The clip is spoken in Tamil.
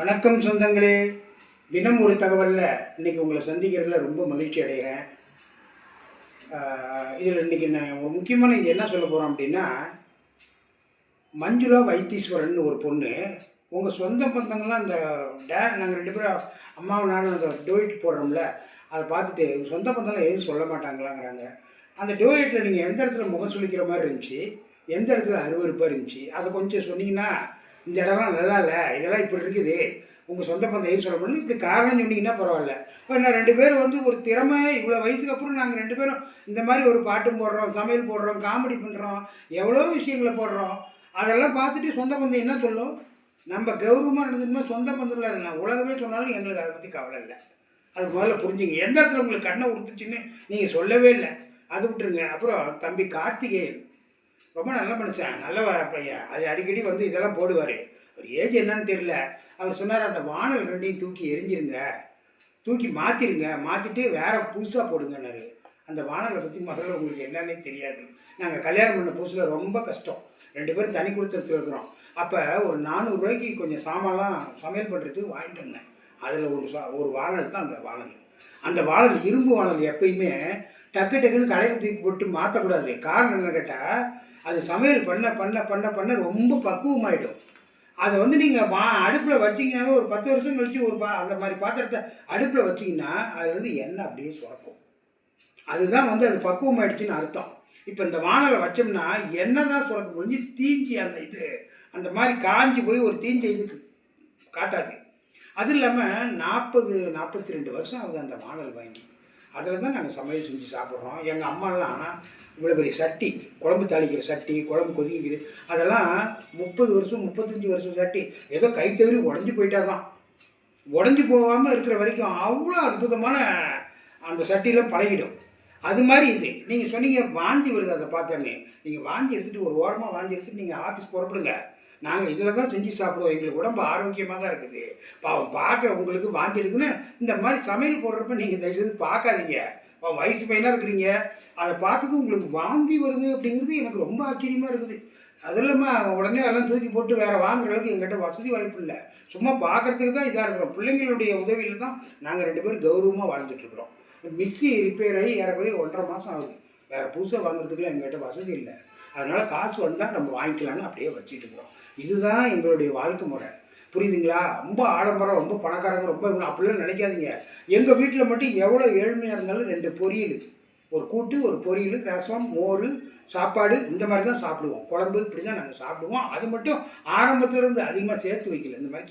வணக்கம் சொந்தங்களே. தினம் ஒரு தகவலில் இன்றைக்கி உங்களை சந்திக்கிறதுல ரொம்ப மகிழ்ச்சி அடைகிறேன். இதில் இன்றைக்கி நான் ஒரு முக்கியமான இது என்ன சொல்ல போகிறோம் அப்படின்னா, மஞ்சுளா வைத்தீஸ்வரன் ஒரு பொண்ணு, உங்கள் சொந்த பந்தங்கள்லாம் அந்த நாங்கள் 2 பேரும் அம்மாவும் நானும் அந்த டோயிட் போடுறோம்ல, அதை பார்த்துட்டு சொந்த பந்தம்லாம் எதுவும் சொல்ல மாட்டாங்களாங்கிறாங்க. அந்த டோயிட்டில் நீங்கள் எந்த இடத்துல முகம் சுளிக்கிற மாதிரி இருந்துச்சு, எந்த இடத்துல அருவருப்பாக இருந்துச்சு, அதை கொஞ்சம் சொன்னீங்கன்னா, இந்த இடம்லாம் நல்லா இல்லை, இதெல்லாம் இப்படி இருக்குது, உங்கள் சொந்த பந்தம் எதுவும் சொல்ல முடியல, இப்படி காரணம் சொன்னீங்கன்னா பரவாயில்ல. இப்போ நான் 2 பேரும் ஒரு திறமை, இவ்வளோ வயசுக்கு அப்புறம் நாங்கள் 2 பேரும் இந்த மாதிரி ஒரு பாட்டும் போடுறோம், சமையல் போடுறோம், காமெடி பண்ணுறோம், எவ்வளோ விஷயங்களை போடுறோம். அதெல்லாம் பார்த்துட்டு சொந்த பந்தம் என்ன சொல்லும்? நம்ம கௌரவமாக இருந்ததுன்னா சொந்த பந்தத்தில் இல்லை, உலகமே சொன்னாலும் எங்களுக்கு அதை பற்றி கவலை இல்லை. அது முதல்ல புரிஞ்சுங்க. எந்த இடத்துல உங்களுக்கு கண்ணை உடுத்துச்சின்னு நீங்கள் சொல்லவே இல்லை, அது விட்டுருங்க. அப்புறம் தம்பி கார்த்திகேயன் ரொம்ப நல்ல மனுஷன், நல்ல பையன். அது அடிக்கடி இதெல்லாம் போடுவார். ஒரு ஏஜ் என்னன்னு தெரியல. அவர் சொன்னார், அந்த வானல் 2ஐயும் தூக்கி எரிஞ்சிருங்க, தூக்கி மாற்றிருங்க, மாற்றிட்டு வேறு புதுசாக போடுங்கன்னாரு. அந்த வானலை பற்றி முதல்ல உங்களுக்கு என்னன்னே தெரியாது. நாங்கள் கல்யாணம் பண்ண புதுசில் ரொம்ப கஷ்டம், 2 பேரும் தனி கொடுத்துட்டு இருக்கிறோம். அப்போ ஒரு 400 ரூபாய்க்கு கொஞ்சம் சாமான்லாம் சமையல் பண்ணுறதுக்கு வாங்கிட்டு வந்தேன். அதில் ஒரு வானல் தான் அந்த வானல். அந்த வானல் இரும்பு வானல் எப்பயுமே டக்குன்னு கடையில் தூக்கி போட்டு மாற்றக்கூடாது. காரணம் என்ன கேட்டால், அது சமையல் பண்ண பண்ண பண்ண பண்ண ரொம்ப பக்குவமாயிடும். அதை நீங்கள் அடுப்பில் வச்சிங்கன்னாவே ஒரு 10 வருஷம் கழித்து அந்த மாதிரி பாத்திரத்தை அடுப்பில் வச்சிங்கன்னா அது எண்ணெய் அப்படியே சுரக்கும். அதுதான் அது பக்குவமாயிடுச்சுன்னு அர்த்தம். இப்போ இந்த வானலை வச்சோம்னா எண்ணெய் தான் சுரக்க முடிஞ்சு தீஞ்சி அந்த மாதிரி காஞ்சி போய் ஒரு தீஞ்ச இதுக்கு காட்டாது. அது இல்லாமல் 42 வருஷம் ஆகுது அந்த வானல் வாங்கி. அதில் தான் நாங்கள் சமையல் செஞ்சு சாப்பிட்றோம். எங்கள் அம்மாலாம் இவ்வளோ பெரிய சட்டி, குழம்பு தாளிக்கிற சட்டி, குழம்பு கொதிக்கிறது, அதெல்லாம் 30 வருஷம் 35 வருஷம் சட்டி, ஏதோ கை தவறி உடஞ்சி போயிட்டா தான். உடஞ்சி போகாமல் இருக்கிற வரைக்கும் அவ்வளோ அற்புதமான அந்த சட்டியில் பழகிடும். அது மாதிரி இது நீங்கள் சொன்னீங்க வாந்தி வருது, அதை பார்த்தோன்னே நீங்கள் வாந்தி எடுத்துகிட்டு ஒரு ஓரமாக வாந்தி எடுத்துகிட்டு நீங்கள் ஆஃபீஸ் புறப்படுங்க. நாங்கள் இதில் தான் செஞ்சு சாப்பிடுவோம், எங்களுக்கு உடம்பு ஆரோக்கியமாக தான் இருக்குது. பாவம் பார்க்குற உங்களுக்கு வாந்தி எடுக்குன்னு இந்த மாதிரி சமையல் போடுறப்ப நீங்கள் தயவுசெய்து பார்க்காதீங்க. வயசு பையனாக இருக்கிறீங்க, அதை பார்த்துட்டு உங்களுக்கு வாந்தி வருது அப்படிங்கிறது எனக்கு ரொம்ப ஆச்சரியமாக இருக்குது. அது இல்லாமல் உடனே அதெல்லாம் தூக்கி போட்டு வேறு வாங்குற அளவுக்கு எங்கிட்ட வசதி வாய்ப்பு இல்லை. சும்மா பார்க்குறதுக்கு தான் இதாக இருக்கிறோம். பிள்ளைங்களுடைய உதவியில் தான் நாங்கள் 2 பேரும் கௌரவமாக வாழ்ந்துட்டுருக்குறோம். மிக்சி ரிப்பேர் ஆகி ஏறக்குறைய 1.5 மாதம் ஆகுது. வேறு புதுசாக வாங்குறதுக்குலாம் எங்கிட்ட வசதி இல்லை. அதனால் காசு வந்தால் நம்ம வாங்கிக்கலான்னு அப்படியே வச்சுட்டு இருக்கிறோம். இதுதான் எங்களுடைய வாழ்க்கை முறை, புரியுதுங்களா? ரொம்ப ஆடம்பரம், ரொம்ப பணக்காரங்க, ரொம்ப அப்படிலாம் நினைக்காதீங்க. எங்கள் வீட்டில் மட்டும் எவ்வளோ ஏழ்மையாக இருந்தாலும் 2 பொரியல், ஒரு கூட்டு, ஒரு பொரியல், ரசம், மோர், சாப்பாடு, இந்த மாதிரி தான் சாப்பிடுவோம். குழம்பு இப்படி தான் நாங்கள் சாப்பிடுவோம். அது மட்டும் ஆரம்பத்துலேருந்து அதிகமாக சேர்த்து வைக்கல, இந்த மாதிரி